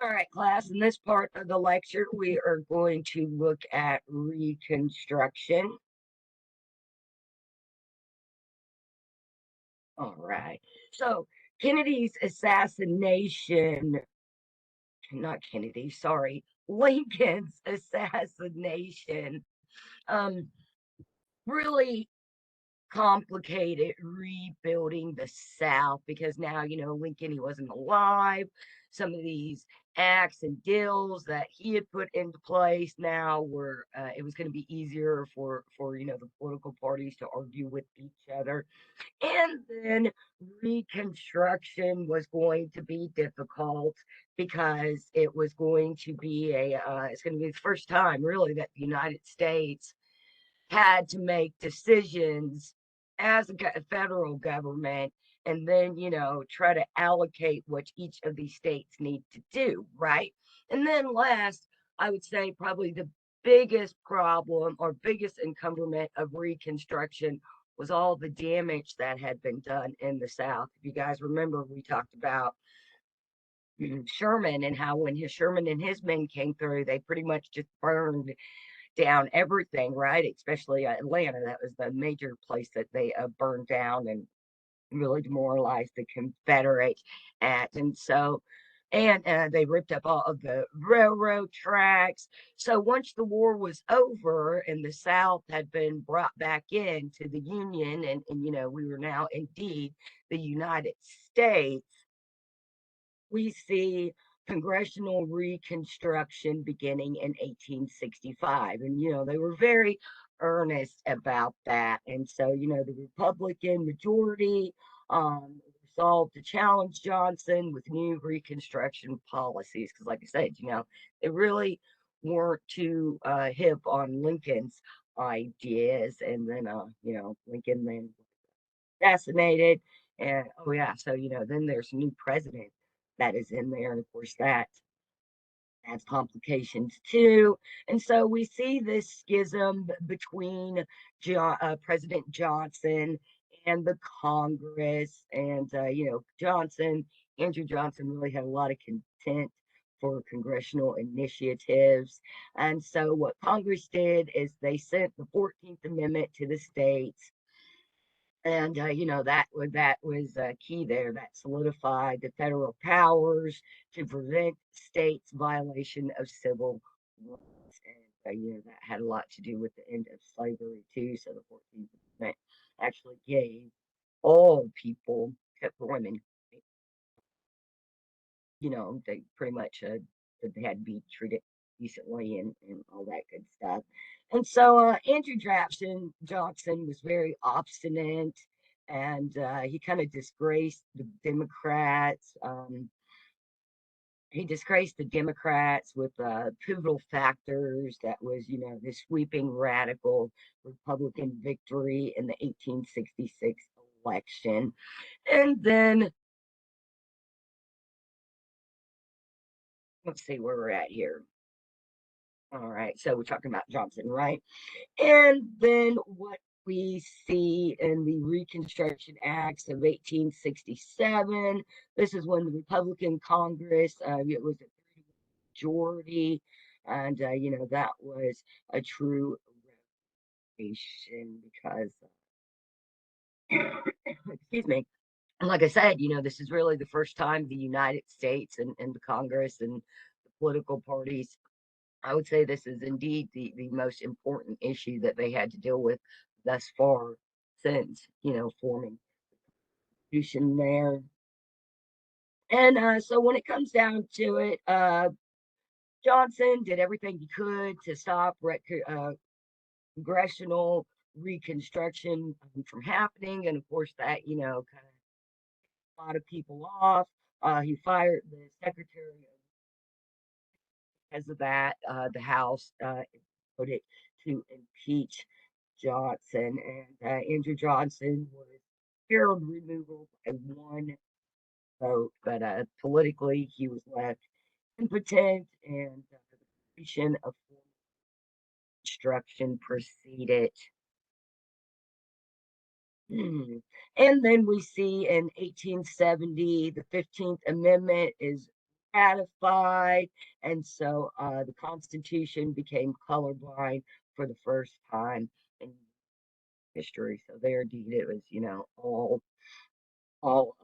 All right, class, in this part of the lecture, we are going to look at Reconstruction. All right. So Kennedy's assassination, not Kennedy, sorry, Lincoln's assassination, um, really complicated rebuilding the South because now, Lincoln, he wasn't alive. Some of these acts and deals that he had put into place now were it was going to be easier for the political parties to argue with each other. And then Reconstruction was going to be difficult because it was going to be it's going to be the first time really that the United States had to make decisions as a federal government and then, try to allocate what each of these states need to do, right? And then last, I would say probably the biggest problem or biggest encumberment of Reconstruction was all the damage that had been done in the South. If you guys remember, we talked about Sherman and how when Sherman and his men came through, they pretty much just burned down everything, right? Especially Atlanta. That was the major place that they burned down and really demoralized the Confederates at. And so, and they ripped up all of the railroad tracks. So once the war was over and the South had been brought back into the Union, and we were now indeed the United States, we see congressional reconstruction beginning in 1865. And, they were very earnest about that. And so, the Republican majority resolved to challenge Johnson with new reconstruction policies. Because, like I said, they really weren't too hip on Lincoln's ideas. And then, Lincoln then assassinated. And oh yeah, so then there's a new president that is in there, and of course that adds complications too. And so we see this schism between President Johnson and the Congress, and Andrew Johnson really had a lot of contempt for congressional initiatives. And so what Congress did is they sent the 14th Amendment to the states, and that was key there. That solidified the federal powers to prevent states' violation of civil rights, and that had a lot to do with the end of slavery too. So the 14th Amendment actually gave all people, except for women, they pretty much that they had to be treated decently and all that good stuff. And so Andrew Johnson was very obstinate, and he kind of disgraced the Democrats. He disgraced the Democrats with pivotal factors that was, the sweeping radical Republican victory in the 1866 election. And then let's see where we're at here. All right, so we're talking about Johnson, right? And then what we see in the Reconstruction Acts of 1867, this is when the Republican Congress, it was a majority, and that was a true revelation because, excuse me, like I said, this is really the first time the United States and the Congress and the political parties, I would say this is indeed the most important issue that they had to deal with thus far since, forming the Constitution there. And so when it comes down to it, Johnson did everything he could to stop congressional reconstruction from happening. And of course, that, kind of a lot of people off. He fired the secretary because of that. The House voted to impeach Johnson, and Andrew Johnson was hailed removal by one vote, but politically he was left impotent, and the creation of Reconstruction proceeded. And then we see in 1870, the 15th Amendment is ratified, and so the Constitution became colorblind for the first time in history. So there, indeed, it was, all all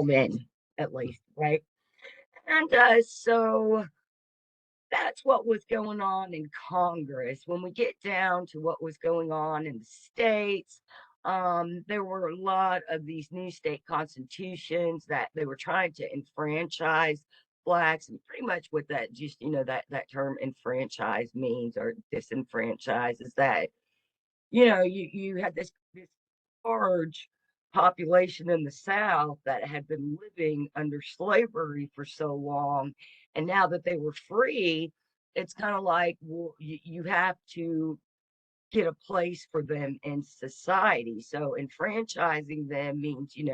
men, at least, right? And so that's what was going on in Congress. When we get down to what was going on in the states, there were a lot of these new state constitutions that they were trying to enfranchise blacks, and pretty much what that just that term enfranchise means, or disenfranchise, is that you had this large population in the South that had been living under slavery for so long, and now that they were free, it's kind of like, well, you have to get a place for them in society. So enfranchising them means, you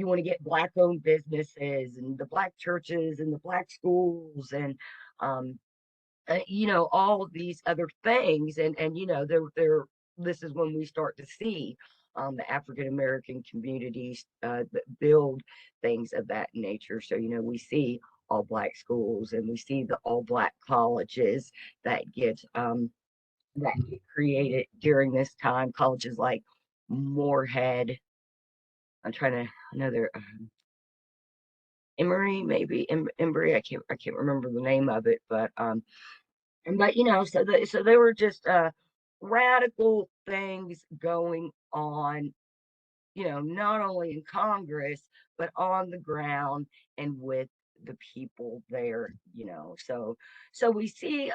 want to get black owned businesses and the black churches and the black schools, and um, all of these other things. And they're this is when we start to see the African American communities build things of that nature. So we see all black schools, and we see the all black colleges that get created during this time. Colleges like Moorhead. I'm trying to another Emory, maybe Embry. I can't remember the name of it, but so there were just radical things going on, not only in Congress but on the ground and with the people there. So we see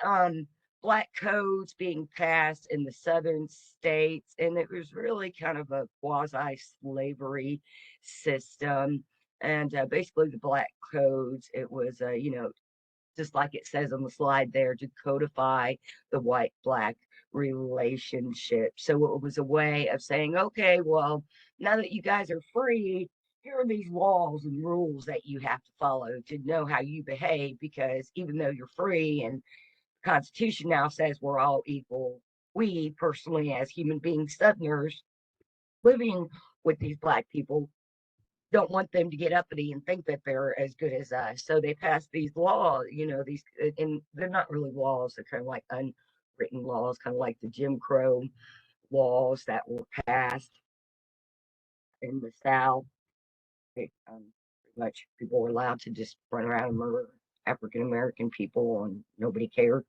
black codes being passed in the southern states, and it was really kind of a quasi slavery system. And basically the black codes, it was just like it says on the slide there, to codify the white black relationship. So it was a way of saying, okay, well, now that you guys are free, here are these laws and rules that you have to follow to know how you behave, because even though you're free, and the Constitution now says we're all equal, we personally, as human beings, Southerners living with these black people, don't want them to get uppity and think that they're as good as us. So they pass these laws, and they're not really laws. They're kind of like unwritten laws, kind of like the Jim Crow laws that were passed in the South. Pretty much people were allowed to just run around and murder African American people, and nobody cared.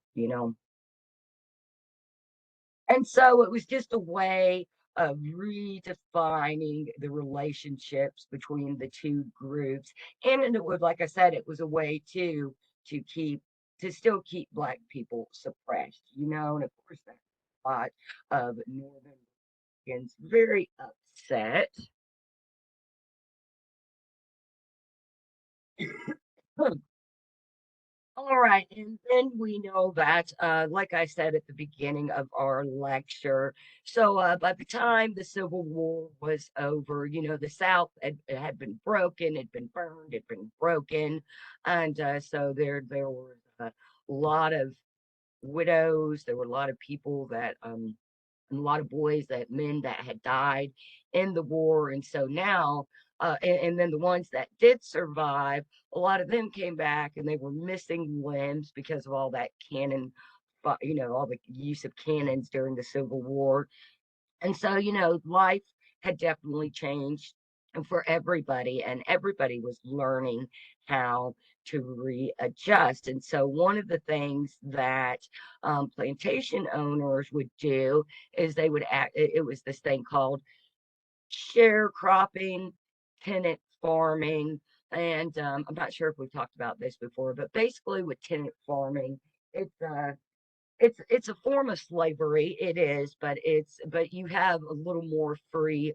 And so it was just a way of redefining the relationships between the two groups. And it was, like I said, it was a way to keep to still keep black people suppressed. And of course that's a lot of Northern Americans very upset. All right, and then we know that, like I said at the beginning of our lecture, so by the time the Civil War was over, the South had been broken, had been burned, had been broken, and so there were a lot of widows. There were a lot of people that and a lot of men that had died in the war. And so now, and then the ones that did survive, a lot of them came back and they were missing limbs because of all that cannon, all the use of cannons during the Civil War. And so, life had definitely changed for everybody, and everybody was learning how to readjust. And so, one of the things that plantation owners would do is they would act, it was this thing called sharecropping, tenant farming. And I'm not sure if we've talked about this before, but basically, with tenant farming, it's it's a form of slavery. It is, but you have a little more free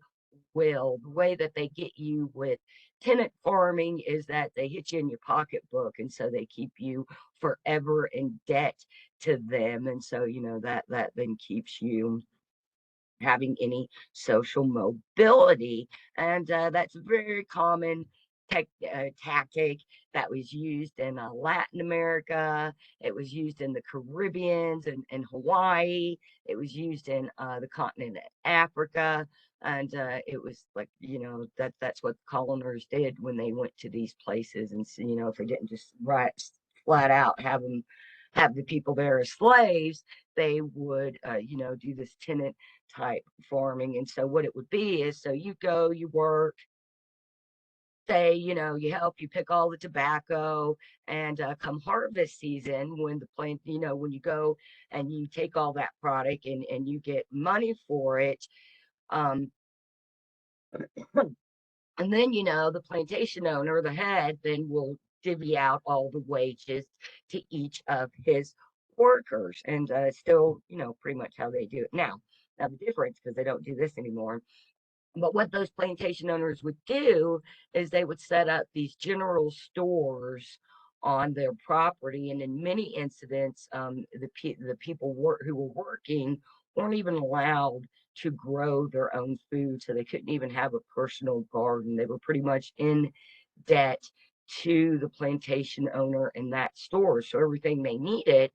will. The way that they get you with tenant farming is that they hit you in your pocketbook, and so they keep you forever in debt to them. And so that then keeps you having any social mobility. And that's very common tactic that was used in Latin America. It was used in the Caribbeans and Hawaii. It was used in the continent of Africa. And it was like, that's what coloners did when they went to these places. And so, if they didn't just flat out have the people there as slaves, they would, do this tenant type farming. And so what it would be is, so you go, you work, say, you help, you pick all the tobacco, and come harvest season, when the plant, when you go and you take all that product and you get money for it, um, and then, the plantation owner, the head, then will divvy out all the wages to each of his workers. And still, pretty much how they do it now. Now, the difference, because they don't do this anymore, but what those plantation owners would do is they would set up these general stores on their property, and in many incidents, the people who were working weren't even allowed to grow their own food, so they couldn't even have a personal garden. They were pretty much in debt to the plantation owner in that store. So everything they needed,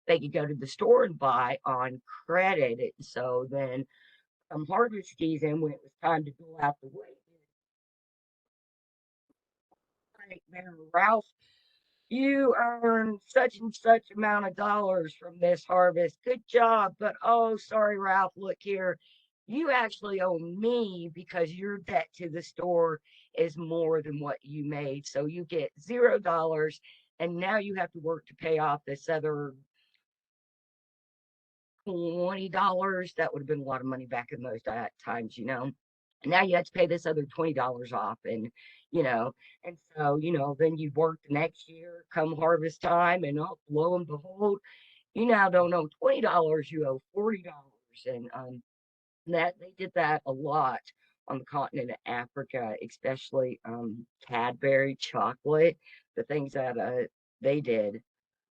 they could go to the store and buy on credit. And so then harvest season, when it was time to go out the way, right there, Ralph, you earned such and such amount of dollars from this harvest. Good job. But oh, sorry, Ralph, look here. You actually owe me because your debt to the store is more than what you made. So you get $0. And now you have to work to pay off this other $20. That would have been a lot of money back in those times. Now you have to pay this other $20 off, and you know and so then you work the next year come harvest time, and oh, lo and behold, you now don't owe $20, you owe $40. And that they did that a lot on the continent of Africa, especially Cadbury chocolate, the things that they did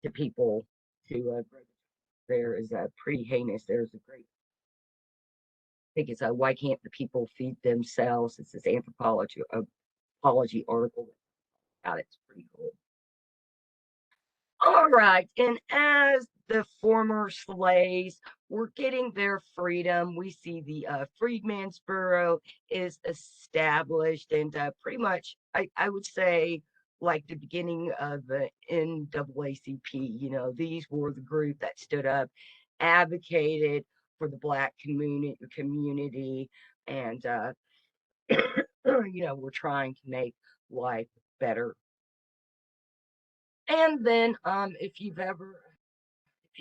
to people to there is pretty heinous. There's a great, I think it's why can't the people feed themselves? It's this anthropology article about it. It's pretty cool. All right, and as the former slaves were getting their freedom, we see the Freedmen's Bureau is established, and pretty much, I would say, like the beginning of the NAACP. These were the group that stood up, advocated for the Black community, and we're trying to make life better. And then, if you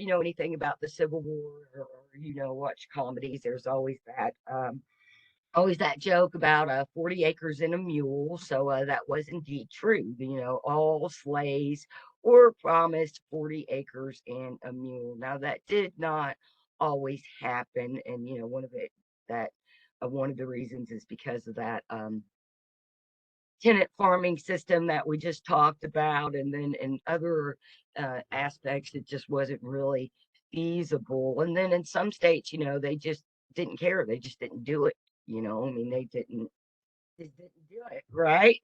know anything about the Civil War, or watch comedies, there's always that joke about 40 acres and a mule. So that was indeed true. All slaves were promised 40 acres and a mule. Now that did not always happen, and one of the reasons is because of that tenant farming system that we just talked about, and then in other aspects, it just wasn't really feasible. And then in some states, they just didn't care. They just didn't do it. I mean, they didn't do it, right?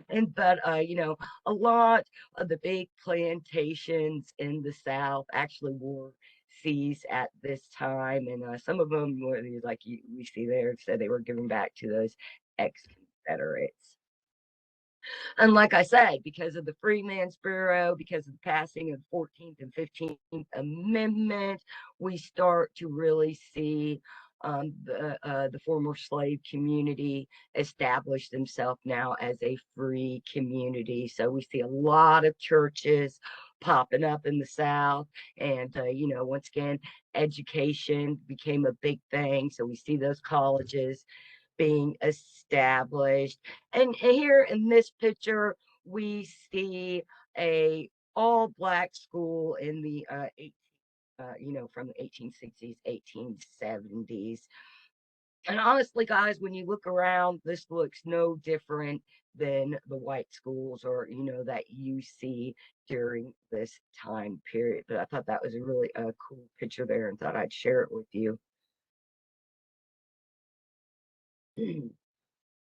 And but a lot of the big plantations in the South actually were seized at this time, and some of them were like we see there, said they were given back to those ex-Confederates. And like I said, because of the Freedmen's Bureau, because of the passing of the 14th and 15th Amendment, we start to really see the former slave community establish themselves now as a free community. So we see a lot of churches popping up in the South, and once again, education became a big thing. So we see those colleges being established. And here in this picture, we see a all Black school in the from the 1860s, 1870s. And honestly, guys, when you look around, this looks no different than the white schools, or that you see during this time period. But I thought that was a really cool picture there, and thought I'd share it with you.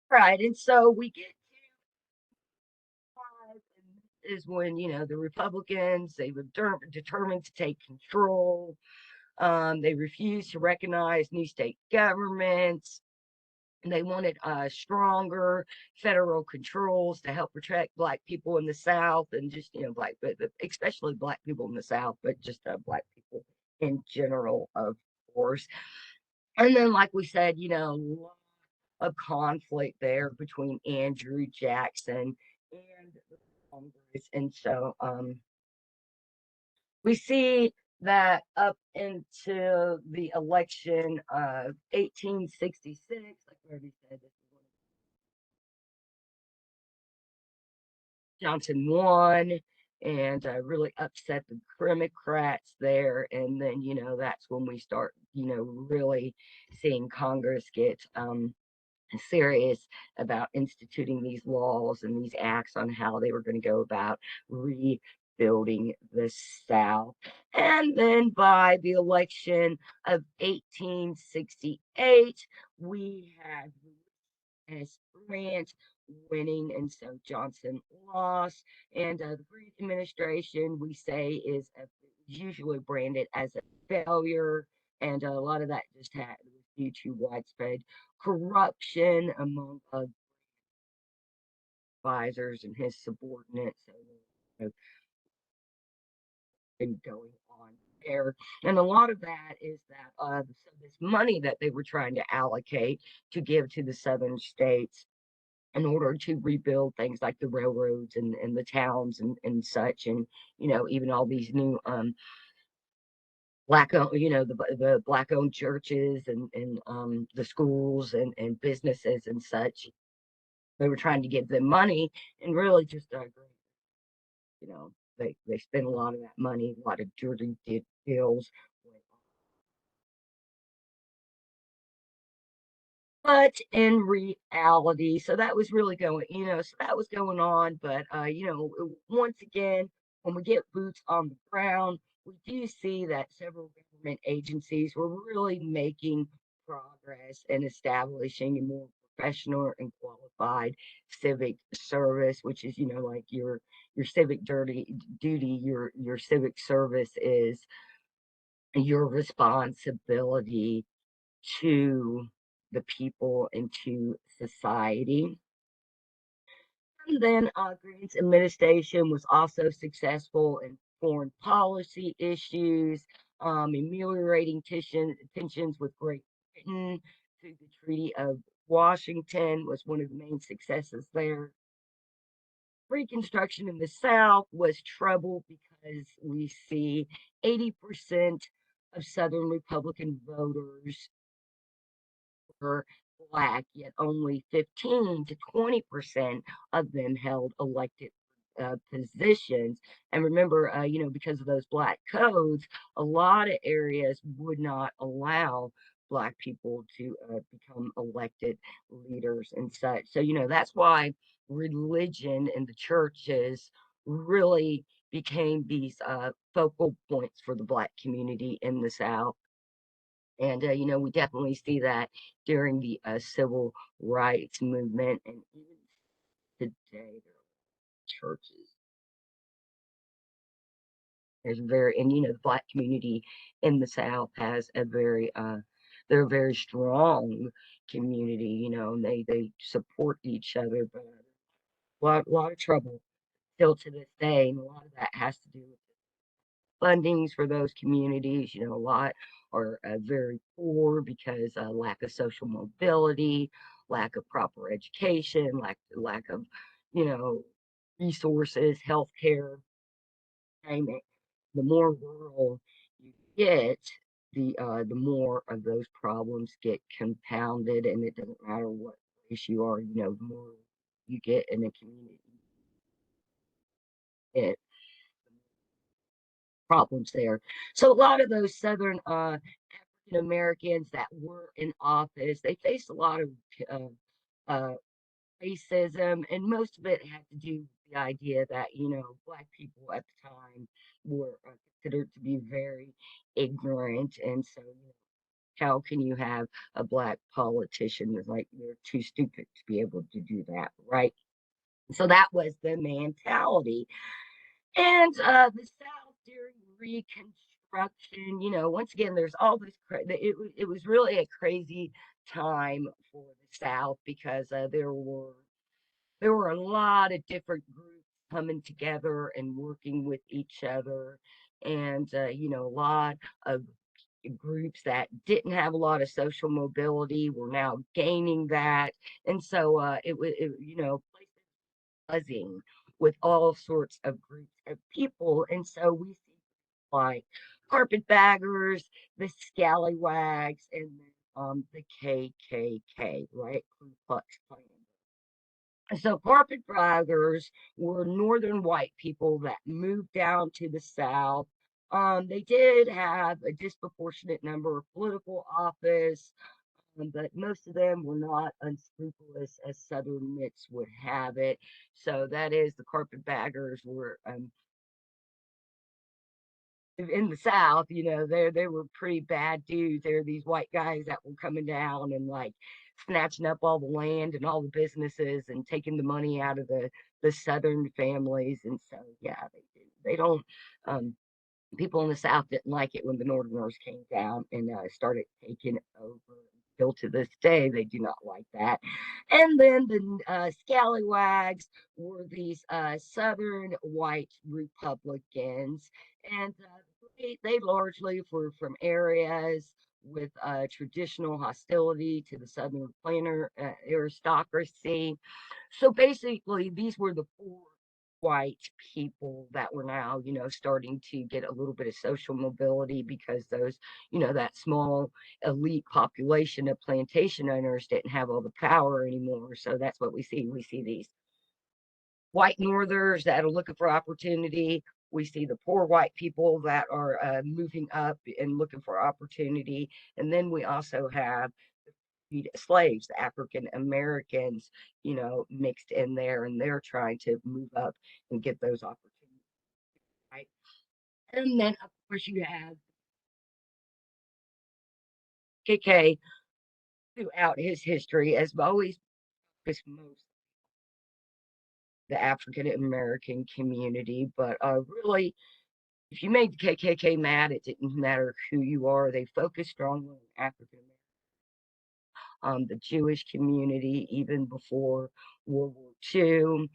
Right, and so we get is when, the Republicans, they were determined to take control. They refused to recognize new state governments. They wanted stronger federal controls to help protect Black people in the South, and just, Black, but especially Black people in the South, but just Black people in general, of course. And then, like we said, a conflict there between Andrew Jackson and the Congress. And so we see that up into the election of 1866, like we already said, this is when Johnson won and really upset the Democrats there. And then, that's when we start, really seeing Congress get serious about instituting these laws and these acts on how they were going to go about rebuilding the South. And then by the election of 1868, we had as Grant winning, and so Johnson lost. And the Grant administration, we say, is usually branded as a failure, and a lot of that just had was due to widespread corruption among advisors and his subordinates. So, been going on there. And a lot of that is that so this money that they were trying to allocate to give to the southern states in order to rebuild things like the railroads and the towns and such, and even all these new black owned, the black owned churches and the schools and businesses and such. They were trying to give them money, and really just you know they spent a lot of that money, a lot of dirty deals. But in reality, so that was really going, so that was going on. But, once again, when we get boots on the ground, we do see that several government agencies were really making progress in establishing a more professional and qualified civic service, which is, like your civic duty, your civic service is your responsibility to the people and to society. And then Grant's administration was also successful in foreign policy issues, ameliorating tensions with Great Britain through the Treaty of Washington was one of the main successes there. Reconstruction in the South was trouble because we see 80% of Southern Republican voters were Black, yet only 15 to 20% of them held elected positions. And remember, because of those Black codes, a lot of areas would not allow Black people to become elected leaders and such. So, that's why religion and the churches really became these focal points for the Black community in the South. And, we definitely see that during the civil rights movement. And even today, there are churches. There's very, and, the Black community in the South has a very, they're a very strong community, and they support each other, but a lot of trouble still to this day. And a lot of that has to do with fundings for those communities. A lot are very poor because lack of social mobility, lack of proper education, lack of you know resources, healthcare. Name it. The more rural you get, the more of those problems get compounded, and it doesn't matter what race you are. The more you get in a community, it problems there. So a lot of those Southern African Americans that were in office, they faced a lot of uh, uh, racism, and most of it had to do with the idea that Black people at the time were considered to be very ignorant, and so how can you have a Black politician that's like they're too stupid to be able to do that, right? So that was the mentality. And the South during Reconstruction, once again, there's all this. It was really a crazy time for the South because there were a lot of different groups coming together and working with each other, and a lot of groups that didn't have a lot of social mobility were now gaining that, and so buzzing with all sorts of groups of people. And so we see like carpetbaggers, the scallywags, and the KKK, right? Ku Klux Klan. So carpetbaggers were northern white people that moved down to the South. They did have a disproportionate number of political office, but most of them were not unscrupulous as Southern myths would have it. So that is, the carpetbaggers were in the South. They were pretty bad dudes. They were these white guys that were coming down and like snatching up all the land and all the businesses and taking the money out of the Southern families. And so yeah, they do. They don't. Um, People in the South didn't like it when the Northerners came down and started taking over. Still to this day, they do not like that. And then the scallywags were these Southern white Republicans, and they largely were from areas with traditional hostility to the Southern planter aristocracy. So basically, these were the four white people that were now, starting to get a little bit of social mobility because that small elite population of plantation owners didn't have all the power anymore. So that's what we see. We see these white northers that are looking for opportunity. We see the poor white people that are moving up and looking for opportunity. And then we also have slaves, the African Americans, mixed in there, and they're trying to move up and get those opportunities, right? And then, of course, you have KK throughout his history as always focused most the African American community, but really, if you made the KKK mad, it didn't matter who you are. They focused strongly on African American, the Jewish community, even before World War II.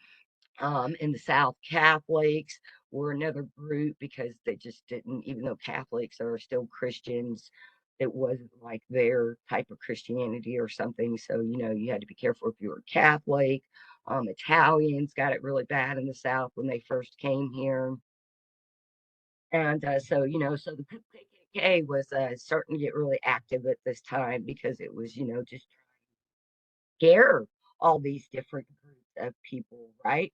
In the South, Catholics were another group because they just didn't, even though Catholics are still Christians, it wasn't like their type of Christianity or something. So, you had to be careful if you were Catholic. Italians got it really bad in the South when they first came here. And so the KKK was starting to get really active at this time because it was, just scare all these different groups of people, right?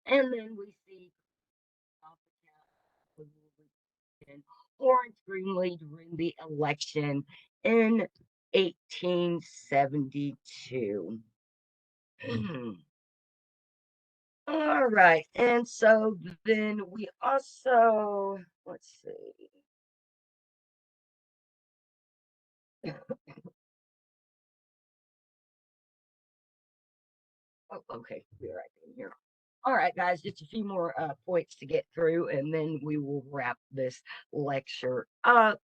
And then we see Orange Greenlee during the election in 1872. All right. And so then we also, let's see. Oh, okay. We're right in here. All right, guys, just a few more points to get through, and then we will wrap this lecture up.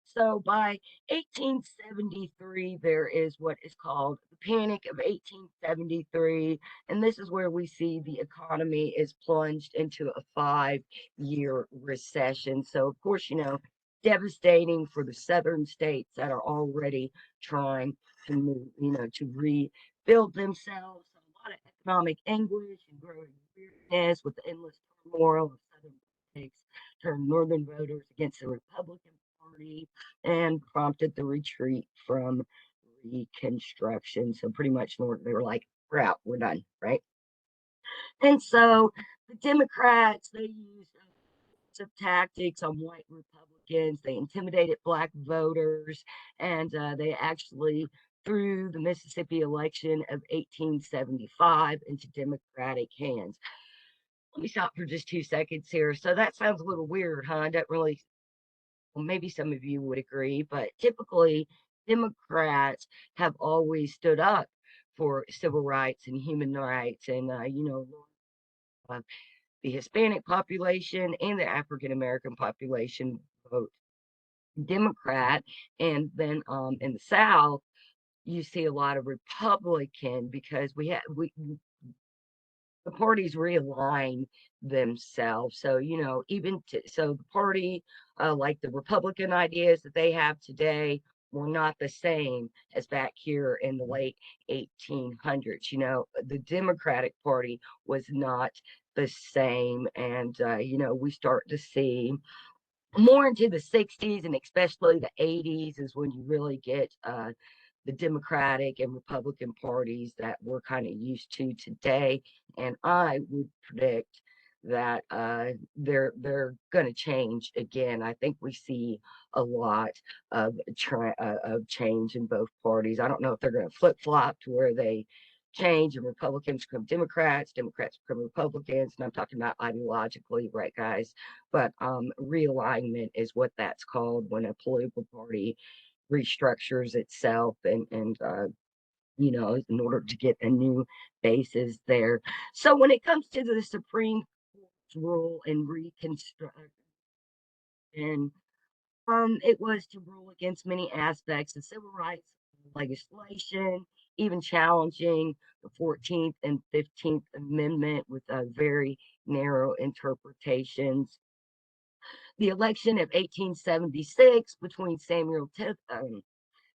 So by 1873, there is what is called the Panic of 1873. And this is where we see the economy is plunged into a 5-year recession. So, of course, devastating for the southern states that are already trying to move, to rebuild themselves. So a lot of economic anguish and growing weirdness with the endless turmoil of southern politics turned northern voters against the Republican Party and prompted the retreat from Reconstruction. So pretty much they were like, we're out, we're done, right? And so the Democrats, they used of tactics on white Republicans. They intimidated black voters, and they actually threw the Mississippi election of 1875 into Democratic hands. Let me stop for just 2 seconds here. So that sounds a little weird, huh? That really, well, maybe some of you would agree, but typically Democrats have always stood up for civil rights and human rights, and uh, the Hispanic population and the African American population vote Democrat, and then in the South you see a lot of Republican because we the parties realign themselves. So, so the party, like the Republican ideas that they have today, were not the same as back here in the late 1800s. The Democratic Party was not the same. And, we start to see more into the 60s and especially the 80s is when you really get the Democratic and Republican parties that we're kind of used to today. And I would predict that they're going to change again. I think we see a lot of change in both parties. I don't know if they're going to flip flop to where they change and Republicans become Democrats, Democrats become Republicans, and I'm talking about ideologically, right, guys? But realignment is what that's called when a political party restructures itself and in order to get a new basis there. So when it comes to the Supreme Court's role in Reconstruction, it was to rule against many aspects of civil rights legislation, even challenging the 14th and 15th Amendment with very narrow interpretations. The election of 1876 between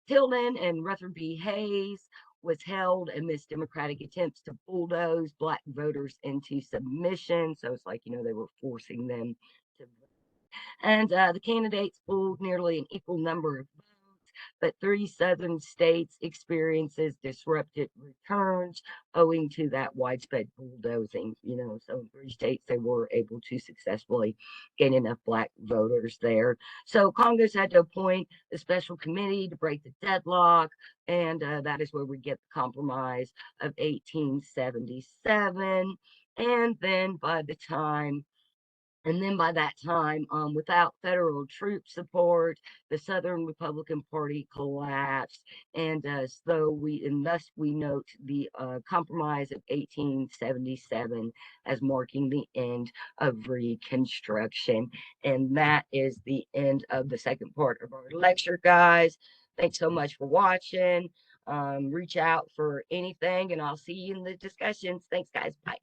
Tilden and Rutherford B. Hayes was held amidst Democratic attempts to bulldoze Black voters into submission. So it's like, they were forcing them to vote. And the candidates pooled nearly an equal number of votes, but 3 Southern states experiences disrupted returns owing to that widespread bulldozing. So in 3 states they were able to successfully get enough Black voters there. So Congress had to appoint a special committee to break the deadlock, and that is where we get the Compromise of 1877. By that time, without federal troop support, the Southern Republican Party collapsed, and thus we note the Compromise of 1877 as marking the end of Reconstruction. And that is the end of the second part of our lecture, guys. Thanks so much for watching. Reach out for anything, and I'll see you in the discussions. Thanks, guys. Bye.